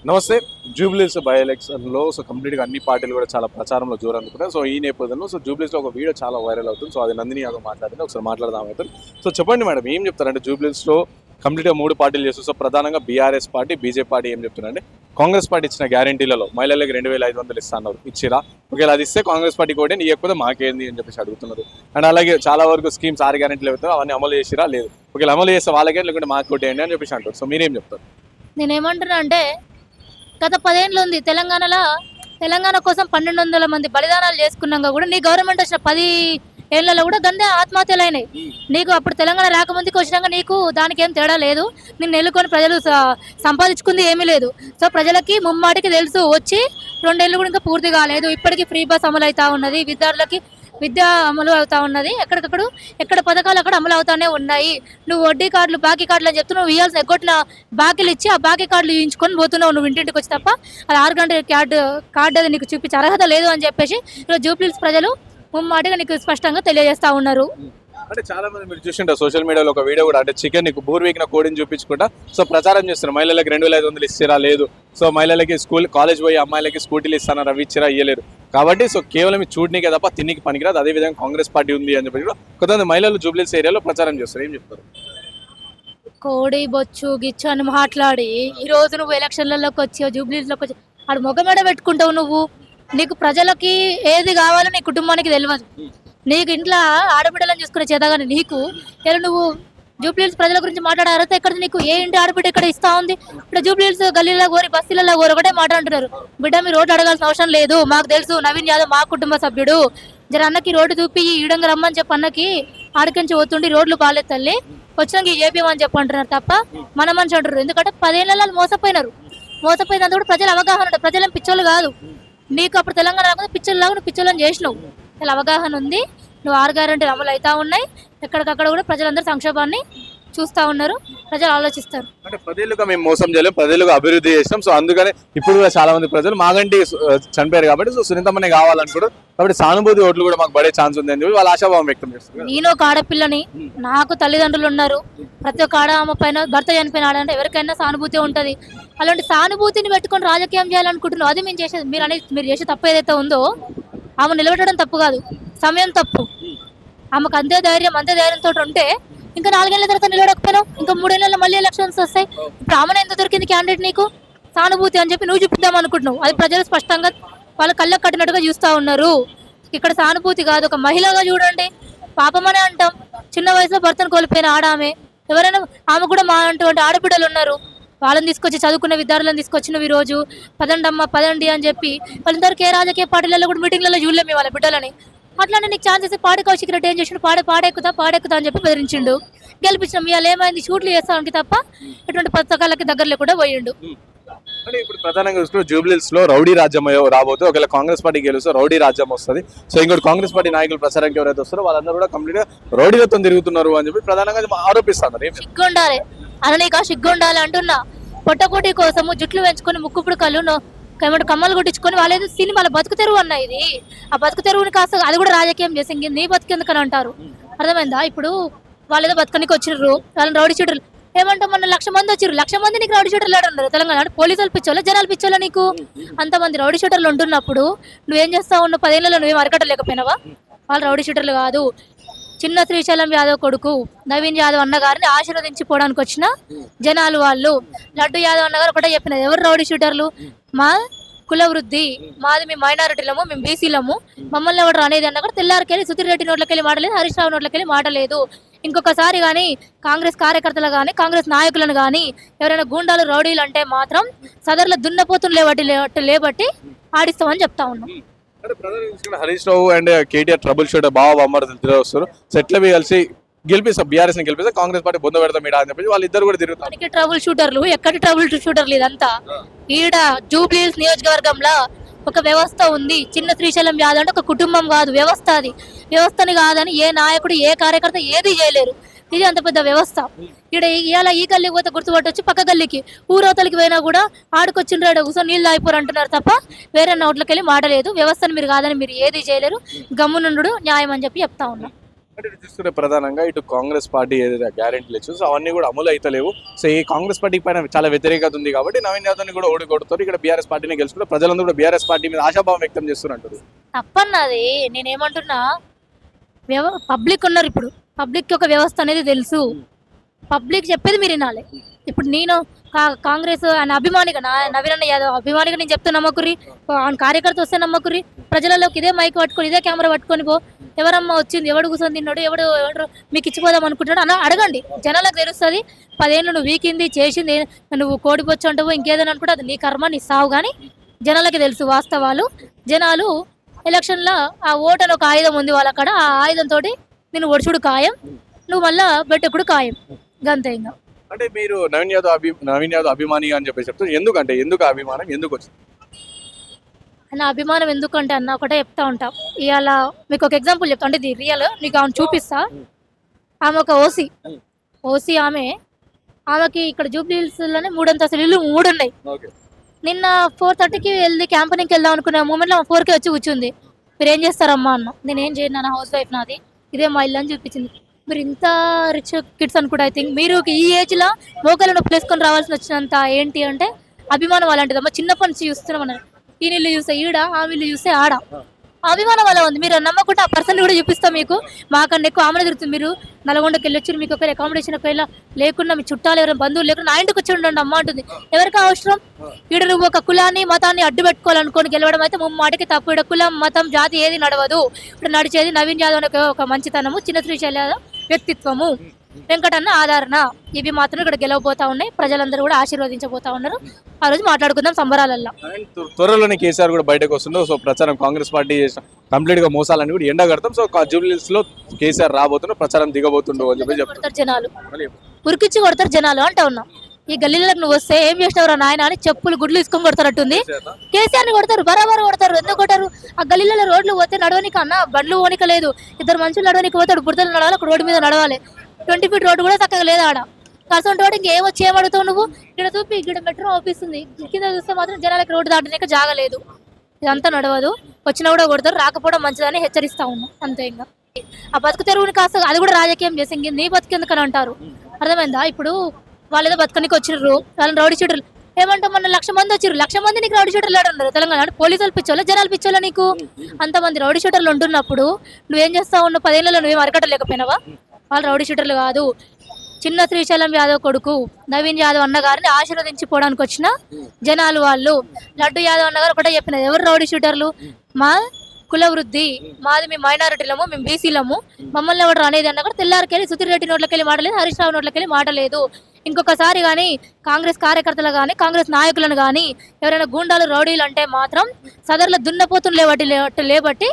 నమస్తే. జూబ్లీస్ బై ఎలక్షన్లో కంప్లీట్గా అన్ని పార్టీలు కూడా చాలా ప్రచారంలో జోరందుకున్నాయి. ఈ నేపథ్యంలో జూబ్లీస్లో ఒక వీడియో చాలా వైరల్ అవుతుంది. అది నందిని యాదవ్ మాట్లాడింది. ఒకసారి మాట్లాడదాం అవుతుంది. చెప్పండి మేడం, ఏం చెప్తారంటే జూబ్లీస్లో కంప్లీట్గా 3 పార్టీలు చేస్తూ ప్రధానంగా బీఆర్ఎస్ పార్టీ, బీజేపీ పార్టీ ఏం చెప్తున్నారంటే కాంగ్రెస్ పార్టీ ఇచ్చిన గ్యారంటీలలో మహిళలకు 2500 ఇస్తా అన్నారు. ఇచ్చిరా? ఒకవేళ అది ఇస్తే కాంగ్రెస్ పార్టీ కూడా ఇవ్వకపోతే మాకేంది అని చెప్పేసి అడుగుతున్నారు. అండ్ అలాగే చాలా వరకు స్కీమ్స్ 6 గ్యారెంటీలు అవుతాయి, అవన్నీ అమలు చేసిరా? లేదు. ఒకవేళ అమలు చేస్తే వాళ్ళకే, లేకుంటే మాకు కొట్టేయండి అని చెప్పేసి అంటారు. మీరేం చెప్తారు? నేనేమంటున్నా అంటే గత 10 ఏళ్ళు ఉంది తెలంగాణ కోసం 1200 మంది బలిదానాలు చేసుకున్నాక కూడా నీ గవర్నమెంట్ వచ్చిన 10 ఏళ్లలో కూడా గందే ఆత్మహత్యలు అయినాయి. నీకు అప్పుడు తెలంగాణ రాకముందుకు వచ్చినాక నీకు దానికి ఏం తేడా లేదు. నిన్ను ఎన్నుకొని ప్రజలు సంపాదించుకుంది ఏమీ లేదు. ప్రజలకి ముమ్మాటికి తెలుసు. వచ్చి 2 ఏళ్ళు కూడా ఇంకా పూర్తి కాలేదు. ఇప్పటికీ ఫ్రీ బస్ అమలు అవుతా ఉన్నది, విద్యార్థులకి విద్య అమలు అవుతా ఉన్నది. ఎక్కడ పథకాలు అక్కడ అమలు అవుతానే ఉన్నాయి. నువ్వు వడ్డీ కార్డులు, బాకీ కార్డులు అని చెప్తూ నువ్వు ఇవ్వాల్సిన ఎగ్గొట్టిన బాకీలు ఇచ్చి ఆ బాకీ కార్డులు ఇయించుకొని పోతున్నావు నువ్వు ఇంటింటికి వచ్చి. తప్ప అది 6 గంటల కార్డు అది నీకు చూపించే అర్హత లేదు అని చెప్పేసి ఈరోజు జూబ్లీహిల్స్ ప్రజలు ముమ్మాటిగా నీకు స్పష్టంగా తెలియజేస్తా ఉన్నారు. అంటే చాలా మంది మీరు చూసింటారు సోషల్ మీడియాలో ఒక వీడియో కూడా, అంటే చికెన్ నీకు బూర్వీకిన కోడిని చూపించుకుంటా ప్రచారం చేస్తున్నారు. మహిళలకు 2500 ఇస్తారా? లేదు. మహిళలకి కాలేజ్ పోయి అమ్మాయిలకి స్కూటీలు ఇస్తారా? అవి ఇచ్చిరా? ఇయ్యలేరు. కాబట్టి కేవలం చూడనీకే తప్ప తిన్నికి పనికిరాదు. అదేవిధంగా కాంగ్రెస్ పార్టీ ఉంది అని చెప్పి కూడా కొంతమంది మహిళలు జూబ్లీహిల్స్ ఏరియాలో ప్రచారం చేస్తారు. ఏం చెప్తారు? కోడి బొచ్చు గిచ్చు అని మాట్లాడి ఈ రోజు నువ్వు ఎలక్షన్లలోకి వచ్చి జూబ్లీహిల్స్లోకి వచ్చి ఆడు మొగమేడ పెట్టుకుంటావు. నువ్వు నీకు ప్రజలకి ఏది కావాలో నీ కుటుంబానికి తెలియదు. నీకు ఇంట్లో ఆడబిడ్డలను చూసుకునే చేతగాని నీకు ఇలా నువ్వు జూబ్లీహిల్స్ ప్రజల గురించి మాట్లాడే అర్హత ఎక్కడ? నీకు ఏ ఇంటి ఆడబిడ్డ ఇక్కడ ఇస్తా ఉంది? ఇప్పుడు జూబ్లీహిల్స్ గల్లీలో కోరి బస్తీలలో కోరి ఒకటే మాట అంటున్నారు, బిడ్డ మీరు రోడ్డు అడగాల్సిన అవసరం లేదు, మాకు తెలుసు నవీన్ యాదవ్ మా కుటుంబ సభ్యుడు, జర అన్నకి రోడ్డు చూపి ఈడంగా రమ్మని చెప్పి అన్నకి ఆడికించి పోతుండి రోడ్లు బాగాలేదు తల్లి వచ్చినాక ఏపీఎం చెప్పి అంటున్నారు తప్ప మన మనిషి అంటారు. ఎందుకంటే 10 ఏళ్ళ మోసపోయినంత కూడా ప్రజల అవగాహన ఉంటుంది. ప్రజల పిచ్చోళ్ళు కాదు. నీకు అప్పుడు తెలంగాణ రాకుండా పిచ్చోళ్ళలాగా నువ్వు పిచ్చోళ్ళని చేసినావు. ఇలా అవగాహన ఉంది. నువ్వు 6 గ్యారెంటీలు అమలు అవుతా ఉన్నాయి. ఎక్కడికక్కడ కూడా ప్రజలందరూ సంక్షేమాన్ని చూస్తూ ఉన్నారు. ప్రజలు ఆలోచిస్తారు. అంటే 10 ఏళ్ళుగా మేము మోసం చేయలేము, 10 ఏళ్ళుగా అభివృద్ధి చేస్తాం. అందుకనే ఇప్పుడు కూడా చాలా మంది ప్రజలు మాగంటి చనిపోయారు కాబట్టి సునీతమ్మనే కావాలనుకుంటారు. కాబట్టి సానుభూతి ఓట్లు కూడా మాకు పడే ఛాన్స్ ఉంది అని చెప్పి వాళ్ళ ఆశాభావం వ్యక్తం చేస్తారు. నేను ఒక ఆడపిల్లని, నాకు తల్లిదండ్రులు ఉన్నారు. ప్రతి ఒక్క ఆడ అమ్మ పైన భర్త చనిపోయిన ఆడంటే ఎవరికైనా సానుభూతి ఉంటుంది. అలాంటి సానుభూతిని పెట్టుకొని రాజకీయం చేయాలనుకుంటున్నావు. అది మేము చేసేది. మీరు చేసే తప్పు ఏదైతే ఉందో ఆమె నిలబెట్టడం తప్పు కాదు, సమయం తప్పు. ఆమెకు అంతే ధైర్యంతో ఉంటే ఇంకా 4 ఏళ్ల తర్వాత నిలబడకపోయినావు. ఇంకా 3 ఏళ్ళలో మళ్ళీ ఎలక్షన్స్ వస్తాయి. ఇప్పుడు ఆమెను ఎంత దొరికింది క్యాండిడేట్ నీకు? సానుభూతి అని చెప్పి నువ్వు చూపిద్దాం అనుకుంటున్నావు. అది ప్రజలు స్పష్టంగా వాళ్ళ కళ్ళకు కట్టినట్టుగా చూస్తూ ఉన్నారు. ఇక్కడ సానుభూతి కాదు, ఒక మహిళగా చూడండి. పాపమనే అంటాం. చిన్న వయసులో భర్తను కోల్పోయిన ఆడామె. ఎవరైనా ఆమె కూడా మా అటువంటి ఆడబిడ్డలు ఉన్నారు. వాళ్ళని తీసుకొచ్చి చదువుకున్న విద్యార్థులను తీసుకొచ్చినవి ఈరోజు పదండి అని చెప్పి వాళ్ళందరికీ ఏ రాజకీయ పార్టీలలో కూడా మీటింగ్లలో చూడలేము వాళ్ళ బిడ్డలని. అట్లానే నీకు ఛాన్స్ ఇస్తే పాడి కౌశిక్ రెడ్డి ఏం చేసిండు? పాడెక్కుతా అని చెప్పి బెదిరించిండు. గెలిపించినాం. ఇవాళ ఏమైంది? షూట్లు చేస్తానికి తప్ప ఎటువంటి పథకాలకి దగ్గరలో కూడా పోయిండు. అంటే ఇప్పుడు ప్రధానంగా చూసుకుంటే జూబ్లీహిల్స్ లో రౌడీ రాజ్యం రాబోతుంది. ఒకవేళ కాంగ్రెస్ పార్టీ గెలిస్తే రౌడీ రాజ్యం వస్తుంది. ఇంకోటి కాంగ్రెస్ పార్టీ నాయకులు ప్రచారానికి ఎవరైతే వస్తారో వాళ్ళందరూ కూడా కంప్లీట్ గా రౌడీలతో తిరుగుతున్నారు అని చెప్పి ప్రధానంగా ఆరోపిస్తున్నారు. సిగ్గుండాలి అననీక, సిగ్గుండాలి అంటున్నా. పొట్టకోటి కోసము జుట్లు పెంచుకొని ముక్కుపుడు కళ్ళు కమ్మలు కొట్టించుకొని వాళ్ళేదో సినిమాల బతుకు తెరువు అన్న. ఇది ఆ బతుకు తెరువుని కాస్త అది కూడా రాజకీయం చేసి నీ బతుకెందుకని అంటారు. అర్థమైందా? ఇప్పుడు వాళ్ళు ఏదో బతుకనికి వచ్చిర్రు, వాళ్ళని రౌడీ షూటర్లు ఏమంటాం? మొన్న 1,00,000 మంది వచ్చారు. 1,00,000 మంది నీకు రౌడీ షూటర్లు ఉన్నారు తెలంగాణ. పోలీసులు పిచ్చోళ్ళ, జనాలు పిచ్చోళ్ళ? నీకు అంతమంది రౌడీ షూటర్లు ఉంటున్నప్పుడు నువ్వేం చేస్తా ఉన్నావు? 10 ఏళ్ళలో నువ్వేం అరకట్టలేకపోయినావా? వాళ్ళు రౌడీ షూటర్లు కాదు. చిన్న శ్రీశైలం యాదవ్ కొడుకు నవీన్ యాదవ్ అన్నగారిని ఆశీర్వదించిపోవడానికి వచ్చిన జనాలు వాళ్ళు. లడ్డు యాదవ్ అన్నగారు ఒకటే చెప్పినది, ఎవరు రౌడీ షూటర్లు? మా కుల వృద్ధి మాది, మేము మైనారిటీలము, మేము బీసీలము, మమ్మల్ని ఎవరు అనేది అన్న కూడా తెల్లారికెళ్ళి సుధీర్ రెడ్డి నోట్లకెళ్ళి మాటలేదు, హరీష్ రావు నోట్లకెళ్ళి మాటలేదు. ఇంకొకసారి కానీ కాంగ్రెస్ కార్యకర్తలు కానీ కాంగ్రెస్ నాయకులను కానీ ఎవరైనా గూండాలు రౌడీలు అంటే మాత్రం సదర్లో దున్నపోతులు లేబట్టి ఆడిస్తామని చెప్తా ఉన్నాం. Harish Rao and KTR trouble shooter బావ అమర్దలు వస్తారు. సెట్లవి కలిసి గెలిపిస్తాం, బీఆర్ఎస్ ని గెలిపిస్తే కాంగ్రెస్ పార్టీ బొంద పెడతాం అని చెప్పి వాళ్ళిద్దరు కూడా తిరుగుతారు. ట్రబుల్ షూటర్లు ఎక్కడి ట్రబుల్ షూటర్లు? ఇదంతా ఈడ జూబ్లీహిల్స్ నియోజకవర్గంలో ఒక వ్యవస్థ ఉంది. చిన్న శ్రీశైలం యాదవ్ అంటే ఒక కుటుంబం కాదు, వ్యవస్థ. అది వ్యవస్థని కాదని ఏ నాయకుడు ఏ కార్యకర్త ఏది చేయలేరు. ఇది అంత పెద్ద వ్యవస్థ. ఇక్కడ ఇలా ఈ గల్లీకి పోతే గుర్తుపట్టొచ్చు, పక్క గల్లీకి ఊరవతలకి పోయినా కూడా ఆడుకొచ్చిండ్రాడు కూర్చొని నీళ్ళు తాగిపోరు అంటున్నారు తప్ప వేరే నోట్లకి వెళ్ళి మాటలేదు. వ్యవస్థను మీరు కాదని మీరు ఏది చేయలేరు. గమ్మునుండు న్యాయం అని చెప్పి చెప్తా ఉన్నా. అంటే ఇటు చూస్తుంటే ప్రధానంగా ఇటు కాంగ్రెస్ పార్టీ ఏదైతే గ్యారెంటీలు ఇచ్చిందో సో అవన్నీ కూడా అమలు అయితలేవు. సో ఈ కాంగ్రెస్ పార్టీ పైన చాలా వ్యతిరేకత ఉంది కాబట్టి నవీన్ యాదవ్ని కూడా ఓడికొడుతారు. ఇక్కడ బీఆర్ఎస్ పార్టీని గెలుచుకుంటే ప్రజలందరూ కూడా బీఆర్ఎస్ పార్టీ మీద ఆశాభావం వ్యక్తం చేస్తున్నారు. తప్పన్నది నేనేమంటున్నా, పబ్లిక్ ఉన్నారు ఇప్పుడు, పబ్లిక్ ఒక వ్యవస్థ అనేది తెలుసు, పబ్లిక్ చెప్పేది మీరు వినాలి. ఇప్పుడు నేను కాంగ్రెస్ ఆయన అభిమానిగా నవీన్ యాదవ్ అభిమానిగా నేను చెప్తే నమ్మకుర్రి, ఆయన కార్యకర్త వస్తే నమ్మకుర్రి. ప్రజలలోకి ఇదే మైక్ పట్టుకొని ఇదే కెమెరా పట్టుకొని పో, ఎవరమ్మా వచ్చింది, ఎవడు కూర్చొని తిన్నాడు, ఎవడు మీకు ఇచ్చిపోదాం అనుకుంటున్నాడు అన్న అడగండి, జనాలకు తెలుస్తుంది. 10 ఏళ్ళు నువ్వు వీకింది చేసింది, నువ్వు కోడిపోచ్చు అంటావు ఇంకేదని అనుకుంటే అది నీ కర్మ నీ సావు, కానీ జనాలకి తెలుసు వాస్తవాలు. జనాలు ఎలక్షన్లో ఆ ఓటు అని ఒక ఆయుధం ఉంది వాళ్ళ కాడ, ఆ ఆయుధంతో నేను ఒడుచుడు ఖాయం, నువ్వు మళ్ళా బెట్టకుడు ఖాయం, గంతే. ఇంకా అంటే మీరు నవీన్ యాదవ్ అభిమాని అని చెప్పేసి చెప్తారు. ఎందుకు ఆ అభిమానం ఎందుకు వచ్చింది? నా అభిమానం ఎందుకంటే అన్న ఒకటే చెప్తా ఉంటా. ఇవాళ మీకు ఒక ఎగ్జాంపుల్ చెప్తా, అంటే ఇది రియల్, నీకు ఆమె చూపిస్తా. ఆమె ఒక ఓసీ ఆమెకి ఇక్కడ జూబ్లీ హిల్స్లోనే 3 అంతస్తులు ఇల్లు 3 ఉన్నాయి. నిన్న 4:30కి వెళ్ళి క్యాంపెనింగ్కి వెళ్దాం అనుకునే మూమెంట్లో 4కి వచ్చి కూర్చుంది. మీరు ఏం చేస్తారమ్మా అన్న, నేనేం చేయను, నా హౌస్ వైఫ్, నాది ఇదే మా ఇల్లు అని చూపించింది. మీరు ఇంత రిచ్ కిడ్స్ అనుకుంటే ఐ థింక్ మీరు ఈ ఏజ్లో మోకాలను నొప్పి వేసుకొని రావాల్సి వచ్చినంత ఏంటి అంటే అభిమానం అలాంటిదమ్మా. చిన్నప్పటి నుంచి చూస్తున్నాం అన్నారు, ఈ నీళ్ళు చూస్తే ఈడ, ఆ వీళ్ళు చూస్తే ఆడ, అభిమానం అలా ఉంది. మీరు నమ్మకుంటే ఆ పర్సన్ కూడా చూపిస్తాం మీకు. మాకన్నా ఎక్కువ ఆమె తిరుగుతుంది. మీరు నల్గొండకి వెళ్ళొచ్చారు, మీకు ఒకవేళ అకామిడేషన్ ఒకవేళ లేకుండా మీ చుట్టాలు ఎవరైనా బంధువులు లేకుండా నా ఇంటికి వచ్చి ఉండండి అమ్మ అంటుంది. ఎవరికి అవసరం? ఈడ నువ్వు ఒక కులాన్ని మతాన్ని అడ్డు పెట్టుకోవాలనుకొని గెలవడం అయితే ముమ్మాటికి తప్పు. ఈడ కులం మతం జాతి ఏది నడవదు. ఇప్పుడు నడిచేది నవీన్ యాదవ్ అనే ఒక మంచితనము, చిన్న శ్రీశైల యాదవ్ వ్యక్తిత్వము, వెంకటన్న ఆదరణ, ఇవి మాత్రం ఇక్కడ గెలవబోతా ఉన్నాయి. ప్రజలందరూ కూడా ఆశీర్వదించబోతా ఉన్నారు. ఆ రోజు మాట్లాడుకుందాం సంబరాలల్లో. త్వరలోనే కేసీఆర్ కూడా బయటకు వస్తుండో. సో ప్రచారం కాంగ్రెస్ పార్టీ చేసిన కంప్లీట్ గా మోసాలని కూడా ఎండగడతాం. సో జూబ్లీహిల్స్ లో కేసీఆర్ రాబోతున్నా, ప్రచారం దిగబోతుండో అని చెప్పి చెప్తారు. జనాలు ఉరికిచ్చి కొడతారు జనాలు అంటా ఉన్నా. ఈ గల్లీలకు నువ్వు వస్తే ఏం చేసినవరా నాయన అని చెప్పులు గుడ్లు ఇసుకొని కొడతారట్టుంది. కేసీఆర్ ని కొడతారు, బరాబర్ కొడతారు. ఎందుకు కొట్టారు? ఆ గల్లీలలో రోడ్లు పోతే నడవనికి అన్న, బండ్లు పోనిక లేదు. 2 మనుషులు నడవనికి పోతాడు, బురదలు నడవాలి, ఒక రోడ్డు మీద నడవాలి. 20 ఫీట్ రోడ్డు కూడా చక్కగా లేదు ఆడ. కసంటి వాడు ఇంకేమొచ్చి ఏమడుగుతావు నువ్వు? ఇక్కడ చూపి, ఇక్కడ మెట్రో ఆఫీస్ ఉంది, కింద చూస్తే మాత్రం జనాలకు రోడ్డు దాటడానికి జాగలేదు. ఇదంతా నడవదు, వచ్చినా కూడా కొడతారు. రాకపోవడం మంచిదని హెచ్చరిస్తా ఉన్నాం అంతే. ఇంకా ఆ బతుకు తెరువుని కాస్త అది కూడా రాజకీయం చేసి ఇంక నీ బతుకెందుకని అంటారు. అర్థమైందా? ఇప్పుడు వాళ్ళు ఏదో బతుకనికి వచ్చిర్రు, వాళ్ళని రౌడీ షూటర్లు ఏమంటాం, మొన్న 1,00,000 మంది వచ్చారు. 1,00,000 మంది నీకు రౌడీ షూటర్లు ఉన్నారు తెలంగాణ. పోలీసులు పిచ్చోళ్ళ, జనాలు పిచ్చోళ్ళ? నీకు అంతమంది రౌడీ షూటర్లు ఉంటున్నప్పుడు నువ్వేం చేస్తావు? ఉన్న 10 ఏళ్ళలో నువ్వేం అరకట్టలేకపోయినావా? వాళ్ళు రౌడీ షూటర్లు కాదు. చిన్న శ్రీశైలం యాదవ్ కొడుకు నవీన్ యాదవ్ అన్నగారిని ఆశీర్వదించిపోవడానికి వచ్చిన జనాలు వాళ్ళు. లడ్డు యాదవ్ అన్నగారు ఒకటే చెప్పినది, ఎవరు రౌడీ షూటర్లు? మా కుల వృద్ధి మాది, మేము మైనారిటీలము, మేము బీసీలము, మమ్మల్ని ఎవరు అనేది అన్న కూడా తెల్లారికెళ్ళి సుధీర్ రెడ్డి నోట్లకెళ్ళి మాటలేదు, హరీష్ రావు నోట్లకెళ్ళి మాటలేదు. ఇంకొకసారి కానీ కాంగ్రెస్ కార్యకర్తలు కానీ కాంగ్రెస్ నాయకులను కానీ ఎవరైనా గూండాలు రౌడీలు అంటే మాత్రం సదర్లో దున్నపోతులు లేబట్టి